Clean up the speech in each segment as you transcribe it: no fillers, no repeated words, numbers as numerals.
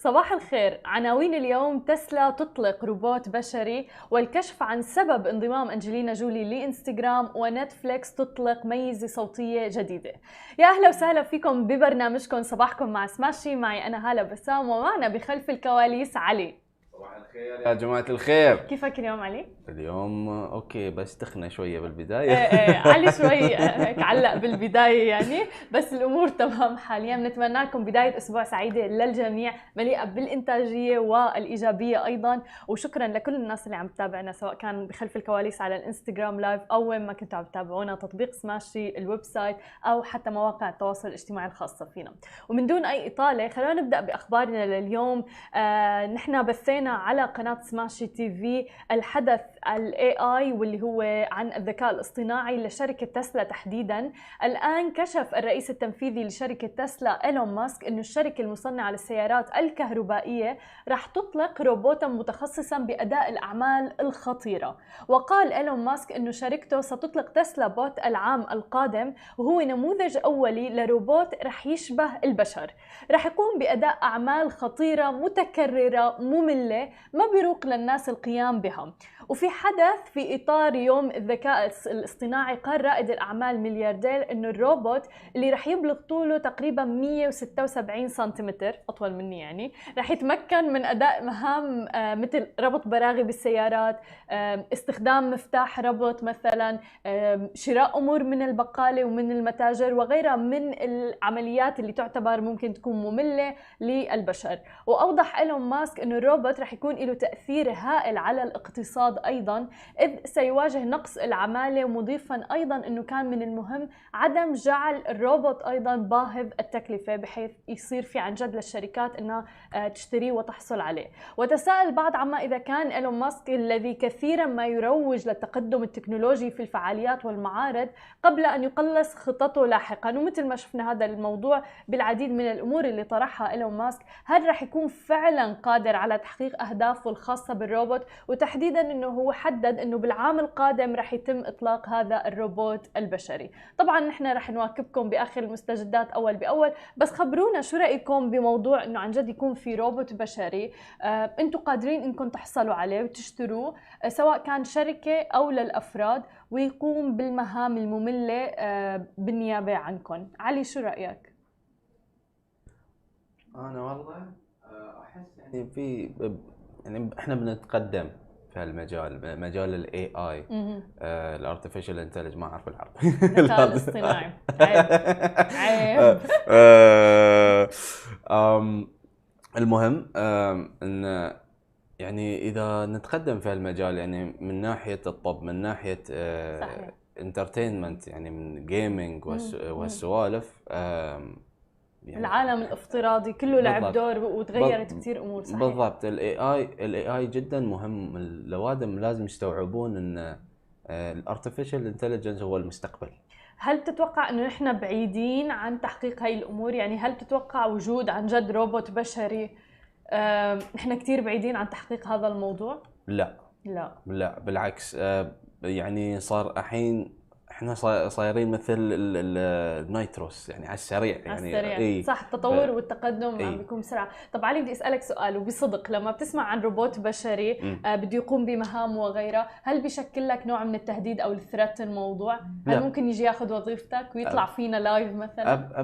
صباح الخير. عناوين اليوم: تسلا تطلق روبوت بشري، والكشف عن سبب انضمام أنجلينا جولي لإنستغرام، ونتفليكس تطلق ميزة صوتية جديدة. يا أهلا وسهلا فيكم ببرنامجكم صباحكم مع سماشي. معي أنا هالة بسام، ومعنا بخلف الكواليس علي. صباح الخير يا جماعة الخير. كيفك اليوم علي؟ اليوم اوكي، بس تخنى شوية بالبداية. ايه علي شوي هيك علق بالبداية يعني، بس الأمور تمام حاليا. نتمنى لكم بداية أسبوع سعيدة للجميع، مليئة بالإنتاجية والإيجابية أيضا. وشكرا لكل الناس اللي عم تتابعنا، سواء كان بخلف الكواليس على الانستغرام لايف، أو وين ما كنتوا عم تتابعونا، تطبيق سماشي، الويب سايت، أو حتى مواقع التواصل الاجتماعي الخاصة فينا. ومن دون أي إطالة خلونا نبدأ بأخبارنا لليوم. نحن بثينا على قناة سماشي تي في الحدث AI، واللي هو عن الذكاء الاصطناعي لشركة تسلا تحديداً. الآن كشف الرئيس التنفيذي لشركة تسلا إيلون ماسك أنه الشركة المصنعة للسيارات الكهربائية رح تطلق روبوتا متخصصاً بأداء الأعمال الخطيرة. وقال إيلون ماسك أنه شركته ستطلق تسلا بوت العام القادم، وهو نموذج أولي لروبوت رح يشبه البشر، رح يقوم بأداء أعمال خطيرة متكررة مملة ما بيروق للناس القيام بها. وفي حدث في إطار يوم الذكاء الاصطناعي، قال رائد الأعمال ملياردير إنه الروبوت اللي رح يبلغ طوله تقريبا 176 سنتيمتر، أطول مني يعني، رح يتمكن من أداء مهام مثل ربط براغي بالسيارات، استخدام مفتاح ربط مثلا، شراء أمور من البقالة ومن المتاجر، وغيرها من العمليات اللي تعتبر ممكن تكون مملة للبشر. وأوضح إيلون ماسك إنه الروبوت رح يكون له تأثير هائل على الاقتصاد أيضاً، إذ سيواجه نقص العمالة، مضيفاً أيضاً أنه كان من المهم عدم جعل الروبوت أيضاً باهظ التكلفة، بحيث يصير في عن جد للشركات أنها تشتريه وتحصل عليه. وتساءل البعض عما إذا كان إيلون ماسك الذي كثيراً ما يروج للتقدم التكنولوجي في الفعاليات والمعارض قبل أن يقلص خططه لاحقاً. ومثل ما شفنا هذا الموضوع بالعديد من الأمور اللي طرحها إيلون ماسك، هل رح يكون فعلاً قادر على تحقيق أهدافه الخاصة بالروبوت؟ وتحديداً أنه هو حدد أنه بالعام القادم رح يتم إطلاق هذا الروبوت البشري. طبعاً نحن رح نواكبكم بآخر المستجدات أول بأول، بس خبرونا شو رأيكم بموضوع أنه عن جد يكون في روبوت بشري أنتم قادرين أنكم تحصلوا عليه وتشتروه، سواء كان شركة أو للأفراد، ويقوم بالمهام المملة بالنيابة عنكم. علي شو رأيك؟ انا والله احس يعني احنا بنتقدم في هالمجال، مجال الاي اي، الارتفيشال انتليجنس، ما اعرف العربي. الذكاء الاصطناعي. عيب عيب. المهم ان يعني اذا نتقدم في هالمجال، يعني من ناحيه الطب، من ناحيه انترتينمنت، يعني من جيمنج والسوالف، يعني العالم الافتراضي كله لعب دور وتغيرت كثير امور. صحيح بالضبط. الاي اي جدا مهم. الاوادم لازم يستوعبون ان الارتفيشال انتليجنس هو المستقبل. هل تتوقع انه نحن بعيدين عن تحقيق هاي الامور؟ يعني هل تتوقع وجود عن جد روبوت بشري نحن كثير بعيدين عن تحقيق هذا الموضوع؟ لا بالعكس. يعني صار الحين احنا صايرين مثل النايتروس، يعني على السريع، يعني صح. التطور والتقدم عم بيكون بسرعه. طب علي بدي اسالك سؤال وبصدق، لما بتسمع عن روبوت بشري بده يقوم بمهام وغيرها، هل بيشكل لك نوع من التهديد او الثريت الموضوع؟ هل ممكن يجي ياخذ وظيفتك ويطلع فينا لايف مثلا؟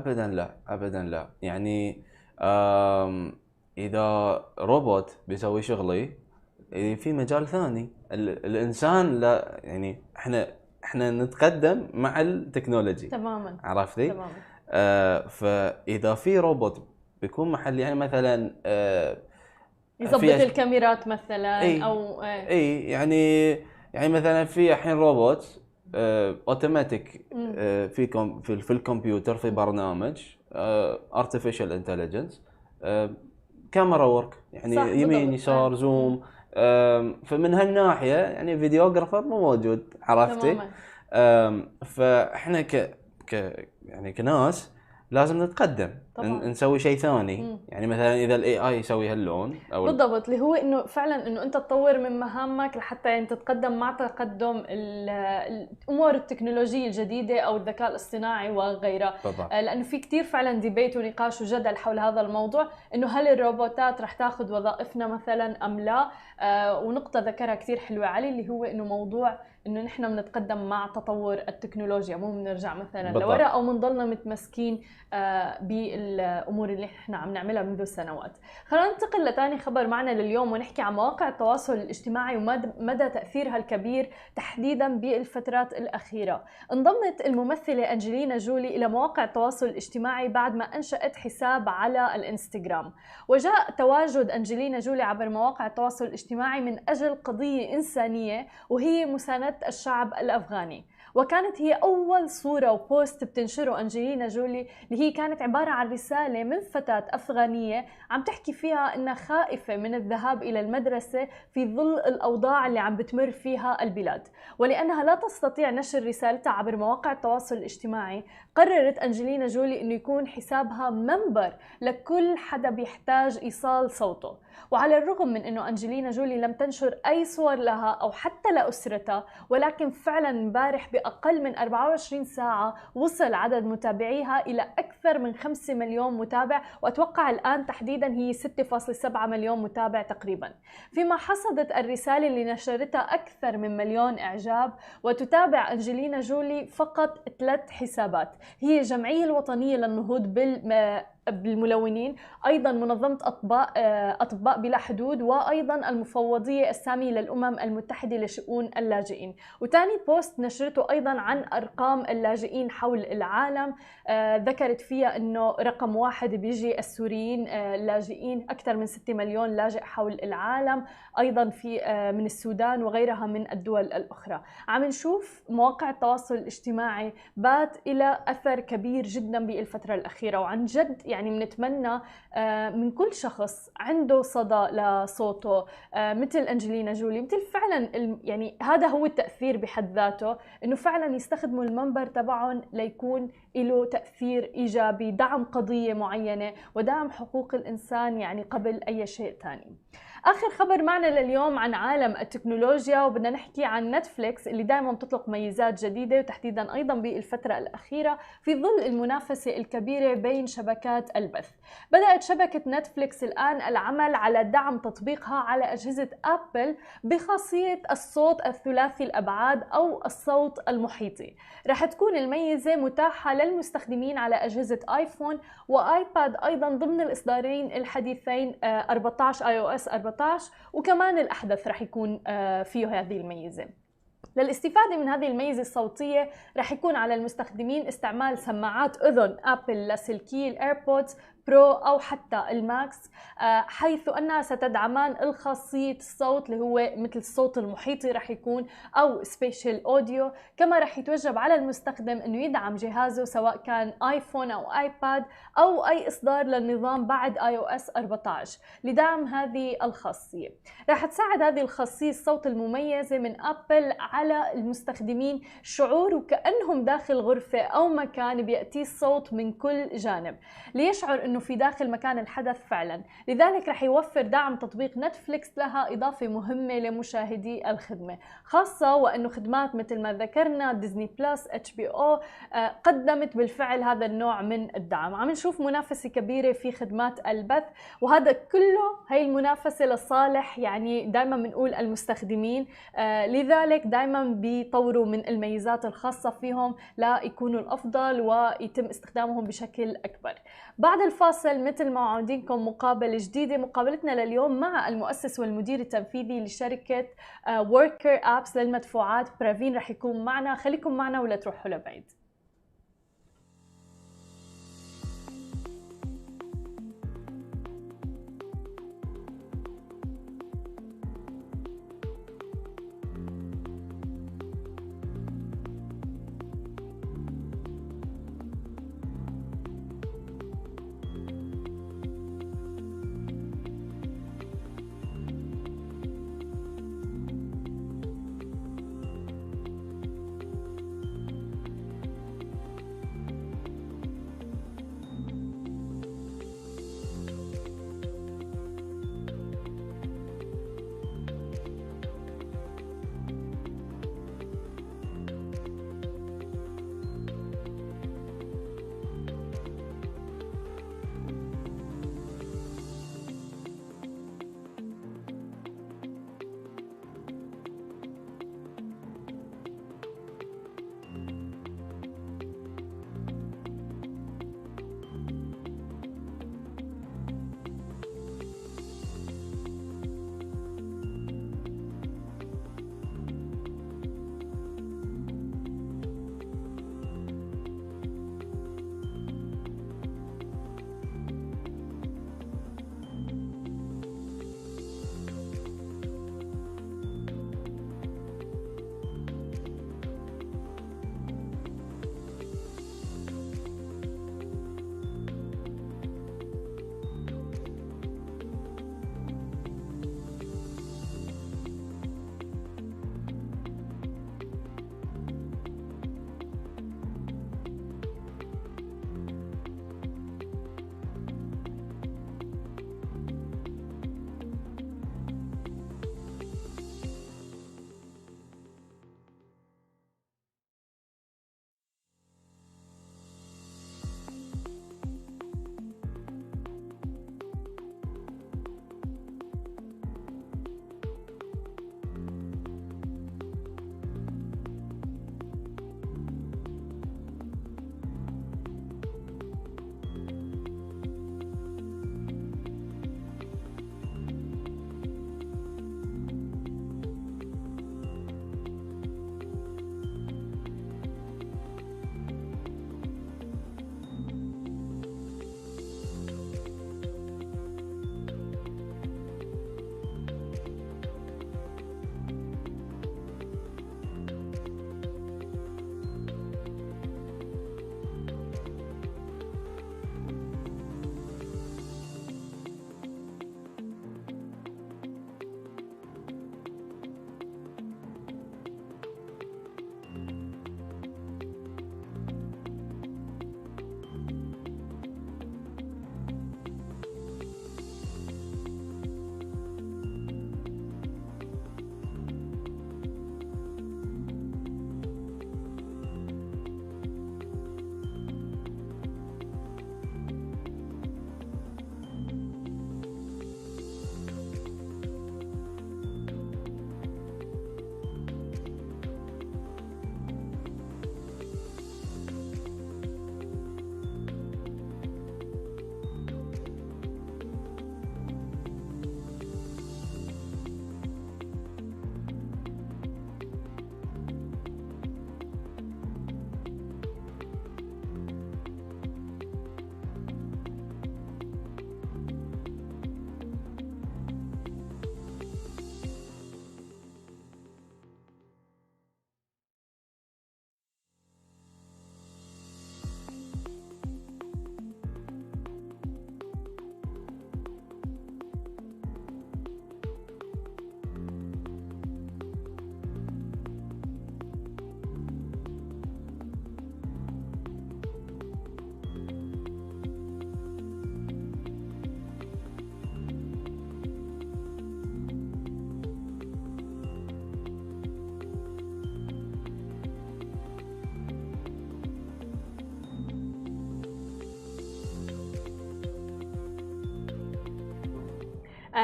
ابدا لا. يعني اذا روبوت بيسوي شغلي في مجال ثاني، الانسان لا. يعني احنا نتقدم مع التكنولوجيا تماما. عرفتي؟ تماما. فاذا في روبوت بيكون محل، يعني مثلا يضبط الكاميرات مثلا، او يعني مثلا في الحين روبوت اوتوماتيك في الكمبيوتر، في برنامج ارتفيشال انتليجنس، كاميرا ورك، يعني يمين يسار زوم. فمن هالناحيه يعني فيديوغرافر مو موجود، عرفتي؟ فاحنا يعني كناس لازم نتقدم طبعاً. نسوي شيء ثاني. يعني مثلا اذا الاي اي يسوي هاللون او بالضبط، اللي هو انه فعلا انه انت تطور من مهامك لحتى يعني تتقدم مع تقدم الامور التكنولوجيه الجديده او الذكاء الاصطناعي وغيرها. لانه في كثير فعلا ديبيت ونقاش وجدل حول هذا الموضوع، انه هل الروبوتات رح تاخذ وظائفنا مثلا ام لا. ونقطه ذكرها كثير حلوه علي، اللي هو انه موضوع انه نحن بنتقدم مع تطور التكنولوجيا، مو بنرجع مثلا لورا او بنضلنا متمسكين بالامور اللي احنا عم نعملها منذ سنوات. خلينا ننتقل لثاني خبر معنا لليوم ونحكي عن مواقع التواصل الاجتماعي ومدى تاثيرها الكبير تحديدا بالفترات الاخيره. انضمت الممثله أنجلينا جولي الى مواقع التواصل الاجتماعي بعد ما انشأت حساب على الانستغرام. وجاء تواجد أنجلينا جولي عبر مواقع التواصل الاجتماعي من اجل قضيه انسانيه، وهي مساندة الشعب الأفغاني. وكانت هي أول صورة وبوست بتنشره أنجلينا جولي، اللي هي كانت عبارة عن رسالة من فتاة أفغانية عم تحكي فيها إنها خائفة من الذهاب إلى المدرسة في ظل الأوضاع اللي عم بتمر فيها البلاد. ولأنها لا تستطيع نشر رسالتها عبر مواقع التواصل الاجتماعي، قررت أنجلينا جولي إنه يكون حسابها منبر لكل حدا بيحتاج إيصال صوته. وعلى الرغم من أنه أنجلينا جولي لم تنشر أي صور لها أو حتى لأسرتها، ولكن فعلا امبارح بأقل من 24 ساعة وصل عدد متابعيها إلى أكثر من 5 مليون متابع، وأتوقع الآن تحديدا هي 6.7 مليون متابع تقريبا. فيما حصدت الرسالة اللي نشرتها أكثر من مليون إعجاب. وتتابع أنجلينا جولي فقط 3 حسابات، هي الجمعية الوطنية للنهوض بالملونين، أيضا منظمة أطباء بلا حدود، وأيضا المفوضية السامية للأمم المتحدة لشؤون اللاجئين. وتاني بوست نشرته أيضا عن أرقام اللاجئين حول العالم، ذكرت فيها أنه رقم 1 بيجي السوريين اللاجئين، أكثر من 6 مليون لاجئ حول العالم، أيضا في من السودان وغيرها من الدول الأخرى. عم نشوف مواقع التواصل الاجتماعي بات إلى أثر كبير جدا بالفترة الأخيرة، وعن جد يعني بنتمنى من كل شخص عنده صدى لصوته مثل أنجلينا جولي، مثل فعلا يعني هذا هو التأثير بحد ذاته، إنه فعلا يستخدموا المنبر تبعهم ليكون له تأثير إيجابي، دعم قضية معينة ودعم حقوق الإنسان يعني قبل أي شيء ثاني. آخر خبر معنا لليوم عن عالم التكنولوجيا، وبدنا نحكي عن نتفليكس اللي دائما بتطلق ميزات جديدة، وتحديدا أيضا بالفترة الأخيرة في ظل المنافسة الكبيرة بين شبكات البث. بدأت شبكة نتفليكس الآن العمل على دعم تطبيقها على أجهزة آبل بخاصية الصوت الثلاثي الأبعاد أو الصوت المحيطي. رح تكون الميزة متاحة للمستخدمين على أجهزة آيفون وآيباد أيضا ضمن الإصدارين الحديثين 14 iOS 14، وكمان الأحدث رح يكون فيه هذه الميزة. للاستفادة من هذه الميزة الصوتية رح يكون على المستخدمين استعمال سماعات أذن آبل لاسلكي الإيربودز برو أو حتى الماكس، حيث أنها ستدعمان الخاصية الصوت اللي هو مثل الصوت المحيطي رح يكون أو سبيشال أوديو. كما رح يتوجب على المستخدم أنه يدعم جهازه سواء كان آيفون أو آيباد أو أي إصدار للنظام بعد iOS 14 لدعم هذه الخاصية. رح تساعد هذه الخاصية الصوت المميزة من آبل على المستخدمين شعور وكأنهم داخل غرفة أو مكان بيأتي الصوت من كل جانب، ليشعر أنه في داخل مكان الحدث فعلا. لذلك رح يوفر دعم تطبيق نتفليكس لها إضافة مهمة لمشاهدي الخدمة، خاصة وأنه خدمات مثل ما ذكرنا ديزني بلس HBO قدمت بالفعل هذا النوع من الدعم. عم نشوف منافسة كبيرة في خدمات البث، وهذا كله هي المنافسة لصالح يعني دائما بنقول المستخدمين، لذلك دائما بيطوروا من الميزات الخاصة فيهم لا يكونوا الأفضل ويتم استخدامهم بشكل أكبر. بعد الفاصل مثل ما وعدناكم مقابلة جديدة، مقابلتنا لليوم مع المؤسس والمدير التنفيذي لشركة وركر أبس للمدفوعات برافين رح يكون معنا. خليكم معنا ولا تروحوا لبعيد.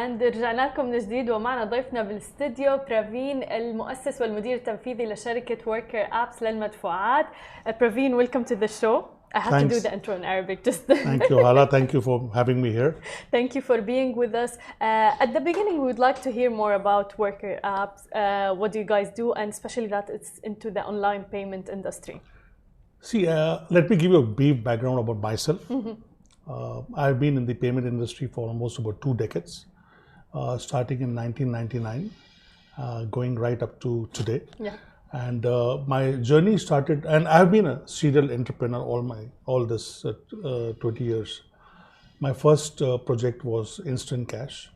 and رجعنا لكم من جديد ومعنا ضيفنا بالاستديو برافين المؤسس والمدير التنفيذي لشركة Worker Apps للمدفوعات. Praveen, welcome to the show. I have to do the intro in Arabic. Just Thank you, Hala. Thank you for having me here. Thank you for being with us. At the beginning, we would like to hear more about Worker Apps. What do you guys do, and especially that it's into the online payment industry? See, let me give you a brief background about myself. I've been in the payment industry for almost about 2 decades, starting in 1999, going right up to today. Yeah. And my journey started, and I've been a serial entrepreneur all this 20 years. My first project was Instant Cash.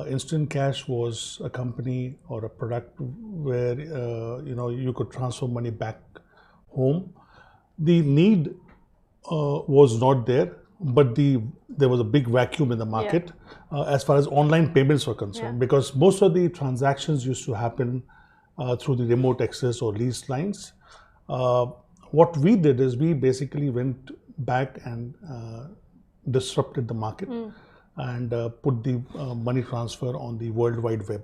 Instant Cash was a company or a product where you could transfer money back home. The need was not there, but there was a big vacuum in the market as far as online payments were concerned, because most of the transactions used to happen through the remote access or leased lines. What we did is we basically went back and disrupted the market and put the money transfer on the World Wide Web.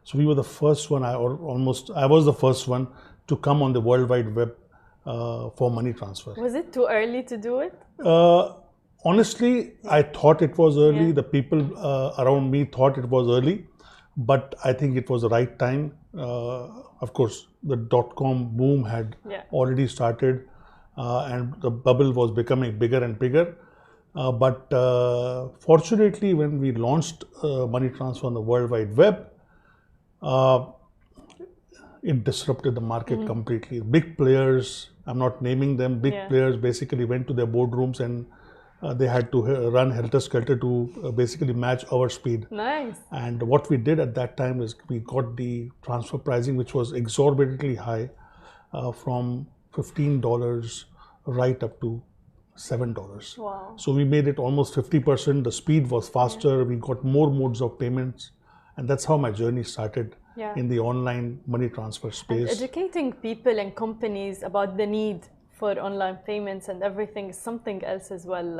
So we were the first one, I was the first one to come on the World Wide Web for money transfer. Was it too early to do it? Honestly, I thought it was early. The people around me thought it was early, but I think it was the right time. Of course, the dot-com boom had already started, and the bubble was becoming bigger and bigger. But fortunately, when we launched money transfer on the World Wide Web, it disrupted the market completely. Big players, I'm not naming them, players basically went to their boardrooms and they had to run helter-skelter to basically match our speed. Nice. And what we did at that time is we got the transfer pricing, which was exorbitantly high, from $15 right up to $7. Wow. So we made it almost 50%. The speed was faster. We got more modes of payments. And that's how my journey started in the online money transfer space. And educating people and companies about the need for online payments and everything is something else as well.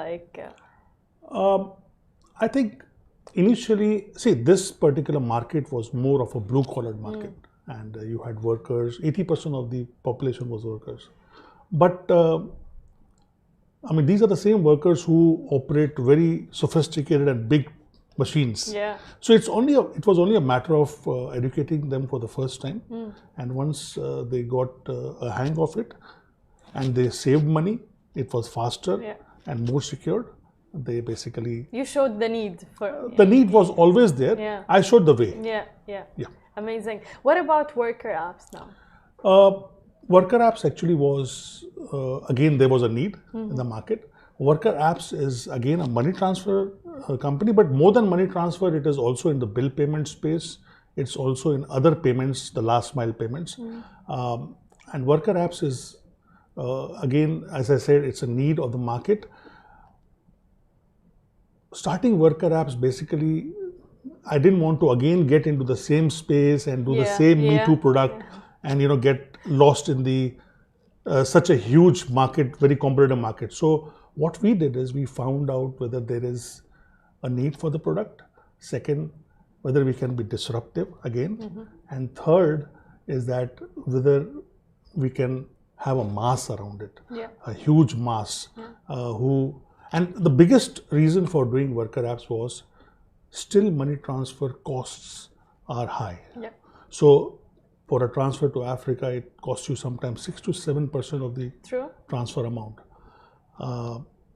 I think initially, this particular market was more of a blue-collar market, and you had workers. 80% of the population was workers. But these are the same workers who operate very sophisticated and big machines. Yeah. So it was only a matter of educating them for the first time, and once they got a hang of it, and they saved money, it was faster and more secured. They basically... You showed the need for... The need was always there. Yeah. I showed the way. Yeah. Amazing. What about Worker Apps now? Worker Apps actually was, again, there was a need in the market. Worker Apps is, again, a money transfer company, but more than money transfer, it is also in the bill payment space. It's also in other payments, the last mile payments. And Worker Apps is, again, as I said, it's a need of the market. Starting Worker Apps, basically, I didn't want to again get into the same space and do the same Me Too product and get lost in the such a huge market, very competitive market. So what we did is we found out whether there is a need for the product. Second, whether we can be disruptive again. And third is that whether we can have a mass around it, a huge mass and the biggest reason for doing Worker Apps was still money transfer costs are high. So for a transfer to Africa, it costs you sometimes 6 to 7% of the transfer amount.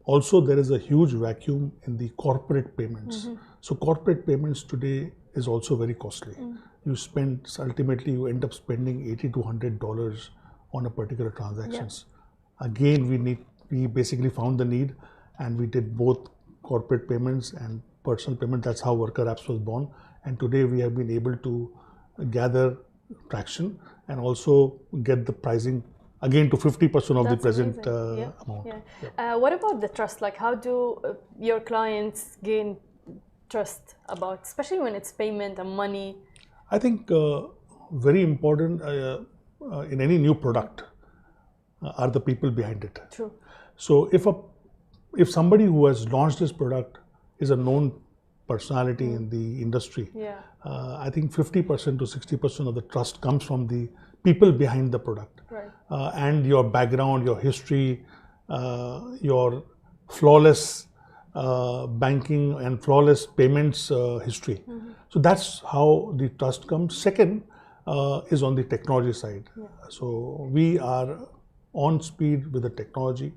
Also, there is a huge vacuum in the corporate payments. So corporate payments today is also very costly. Ultimately you end up spending $80 to $100 on a particular transactions. Again, we basically found the need, and we did both corporate payments and personal payment. That's how Worker Apps was born. And today we have been able to gather traction and also get the pricing again to 50% of the present amount. What about the trust? How do your clients gain trust about, especially when it's payment and money? I think very important in any new product are the people behind it. True. So if somebody who has launched this product is a known personality in the industry. I think 50% to 60% of the trust comes from the people behind the product. And your background, your history, your flawless banking and flawless payments history. So that's how the trust comes. Second is on the technology side. So we are on speed with the technology.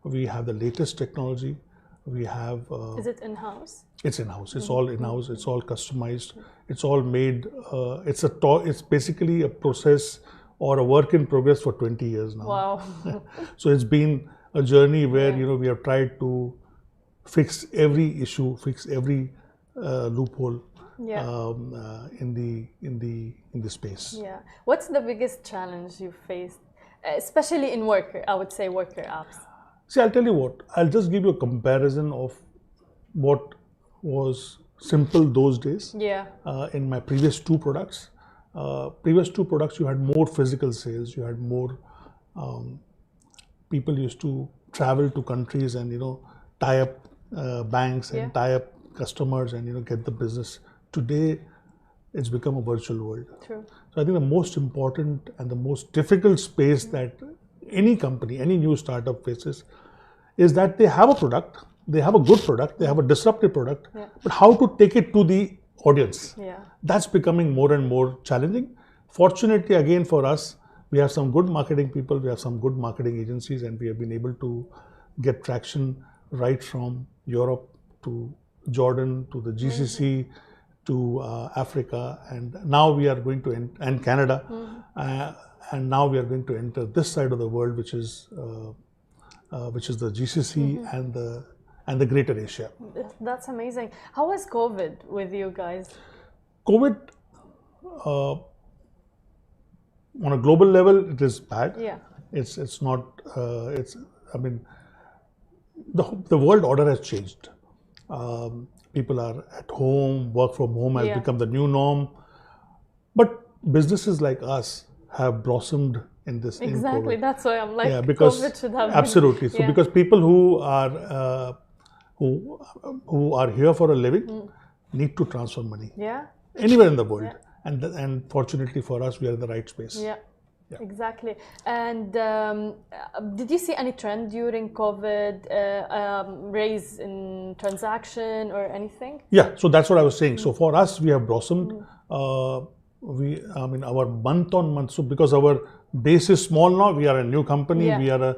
We have the latest technology. We have. Is it in-house? It's in-house. It's all in-house. It's all customized. It's all made. It's basically a process or a work in progress for 20 years now. Wow. So it's been a journey where we have tried to fix every issue, fix every loophole in the space. What's the biggest challenge you faced, especially in worker apps? See, I'll tell you what. I'll just give you a comparison of what was simple those days. In my previous two products. You had more physical sales. You had more people used to travel to countries and tie up banks and tie up customers and get the business. Today, it's become a virtual world. True. So I think the most important and the most difficult space that any company, any new startup faces is that they have a product, they have a good product, they have a disruptive product, but how to take it to the audience. That's becoming more and more challenging. Fortunately, again for us, we have some good marketing people, we have some good marketing agencies, and we have been able to get traction right from Europe to Jordan to the GCC to Africa, and now we are going to and Canada, and now we are going to enter this side of the world, which is the GCC and the Greater Asia. That's amazing. How was COVID with you guys? COVID, on a global level, it is bad. It's not. I mean, the world order has changed. People are at home. Work from home has become the new norm. But businesses like us have blossomed in this. Exactly. That's why I'm like, because COVID should have absolutely. So because people who are here for a living need to transfer money. Anywhere in the world. And fortunately for us, we are in the right space. Exactly. And did you see any trend during COVID, raise in transaction or anything? So that's what I was saying. So for us, we have blossomed. Our month on month. So because our base is small now, we are a new company. We are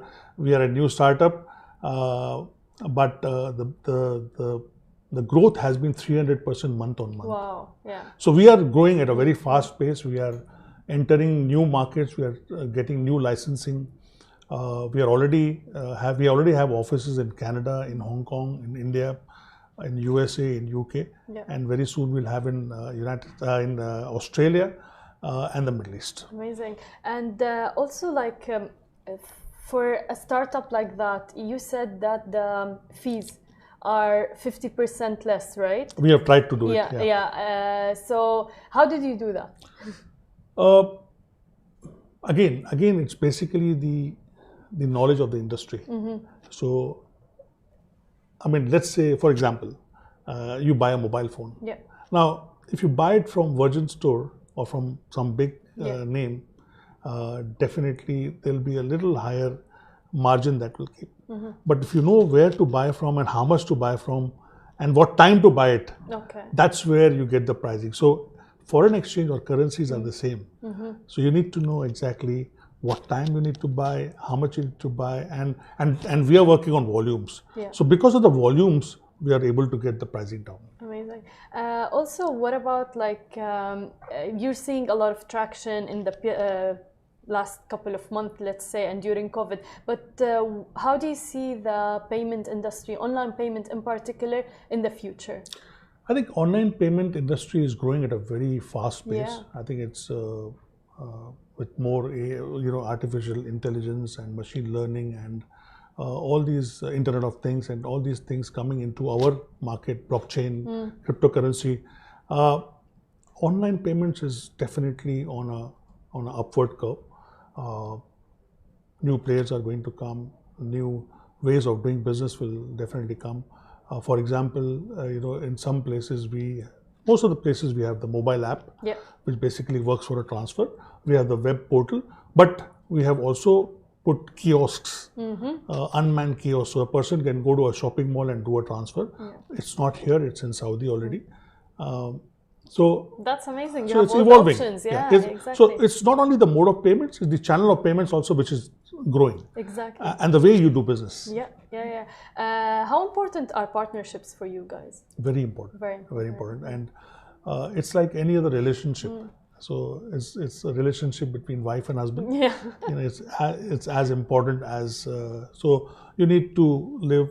a new startup. But the growth has been 300% month on month. Wow. So we are growing at a very fast pace. We are entering new markets. We are getting new licensing. We already have offices in Canada, in Hong Kong, in India, in USA, in UK, and very soon we'll have in Australia and the Middle East. Amazing. And also, like for a startup like that, you said that the fees are 50% less, right? We have tried to do it. So how did you do that? Again, it's basically the knowledge of the industry. So, I mean, let's say, for example, you buy a mobile phone. Now, if you buy it from Virgin Store or from some big name, definitely there'll be a little higher margin that will keep. But if you know where to buy from and how much to buy from and what time to buy it, that's where you get the pricing. So foreign exchange or currencies are the same. So you need to know exactly what time you need to buy, how much you need to buy, and we are working on volumes. So because of the volumes, we are able to get the pricing down. Amazing. Also, what about like you're seeing a lot of traction in the last couple of months, let's say, and during COVID. But how do you see the payment industry, online payment in particular, in the future? I think online payment industry is growing at a very fast pace. I think it's with more, artificial intelligence and machine learning and all these Internet of Things and all these things coming into our market, blockchain, cryptocurrency. Online payments is definitely on an upward curve. New players are going to come. New ways of doing business will definitely come. For example, in some places most of the places we have the mobile app, which basically works for a transfer. We have the web portal, but we have also put kiosks, unmanned kiosks, so a person can go to a shopping mall and do a transfer. It's not here; it's in Saudi already. So that's amazing. So it's evolving. Exactly. So it's not only the mode of payments; it's the channel of payments also, which is growing. Exactly. And the way you do business. How important are partnerships for you guys? Very important. Very important. And it's like any other relationship. So it's a relationship between wife and husband. It's as important as so you need to live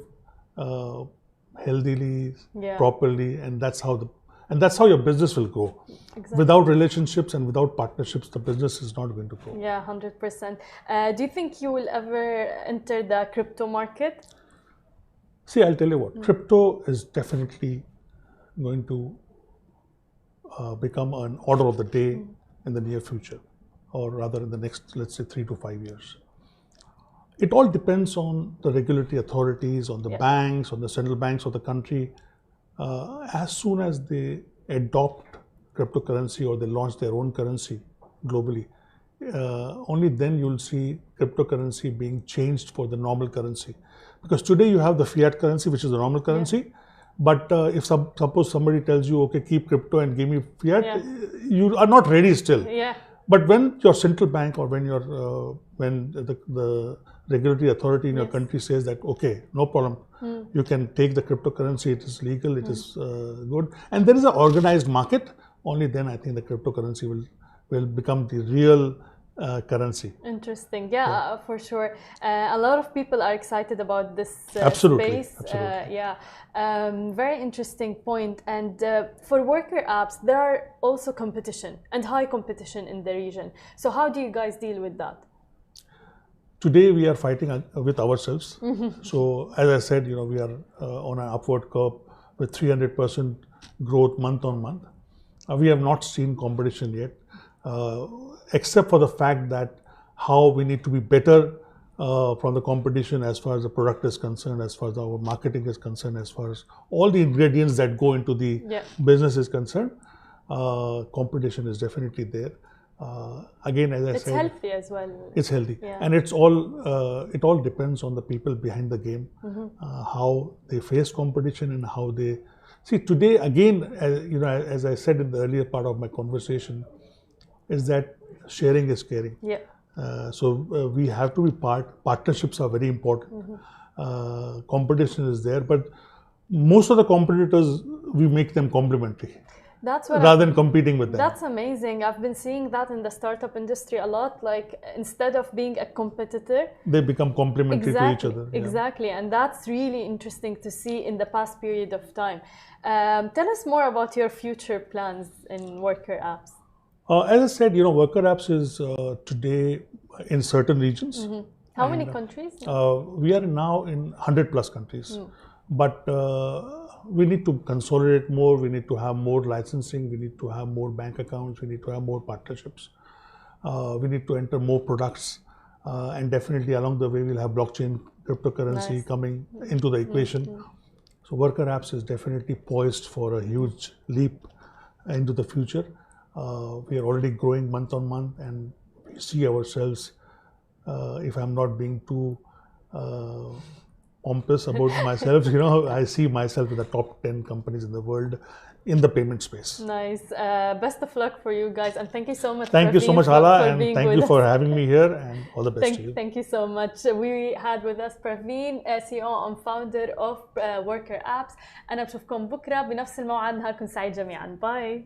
healthily, properly, and that's how your business will grow. Exactly. Without relationships and without partnerships, the business is not going to grow. 100%. Do you think you will ever enter the crypto market? See, I'll tell you what. Crypto is definitely going to become an order of the day in the near future, or rather in the next, let's say, 3 to 5 years. It all depends on the regulatory authorities, on the banks, on the central banks of the country. As soon as they adopt cryptocurrency or they launch their own currency globally, only then you'll see cryptocurrency being changed for the normal currency. Because today you have the fiat currency, which is the normal currency. But if suppose somebody tells you, okay, keep crypto and give me fiat, you are not ready still. But when your central bank or when the regulatory authority in your country says that, okay, no problem, you can take the cryptocurrency, it is legal, it is good, and there is an organized market, only then I think the cryptocurrency will become the real currency. Interesting. For sure. A lot of people are excited about this space. Absolutely. Very interesting point. And for worker apps, there are also competition and high competition in the region. So how do you guys deal with that? Today we are fighting with ourselves. So as I said, we are on an upward curve with 300% growth month on month. We have not seen competition yet. Except for the fact that how we need to be better from the competition as far as the product is concerned, as far as our marketing is concerned, as far as all the ingredients that go into the business is concerned, competition is definitely there. Again, as I said, it's healthy as well. It's healthy, and it all depends on the people behind the game, how they face competition and how they see. Today, again, as I said in the earlier part of my conversation, is that sharing is caring. So we have to be partnerships are very important. Competition is there, but most of the competitors, we make them complementary. That's what rather than competing with them. That's amazing. I've been seeing that in the startup industry a lot. Like, instead of being a competitor, they become complementary to each other. Exactly, and that's really interesting to see in the past period of time. Tell us more about your future plans in worker apps. As I said, worker apps is today in certain regions. How many countries? We are now in 100 plus countries. But we need to consolidate more, we need to have more licensing, we need to have more bank accounts, we need to have more partnerships, we need to enter more products, and definitely along the way we'll have blockchain, cryptocurrency coming into the equation. So worker apps is definitely poised for a huge leap into the future. We are already growing month on month, and we see ourselves, if I'm not being too pompous about myself, I see myself in the top 10 companies in the world in the payment space. Nice. Best of luck for you guys, and thank you so much. Thank you so much, Hala, and thank you for having me here, and all the best to you. Thank you so much. We had with us Praveen, CEO and founder of Worker Apps. أنا بشوفكم بكرة بنفس الموعد. نهاركم سعيد جميعا. باي.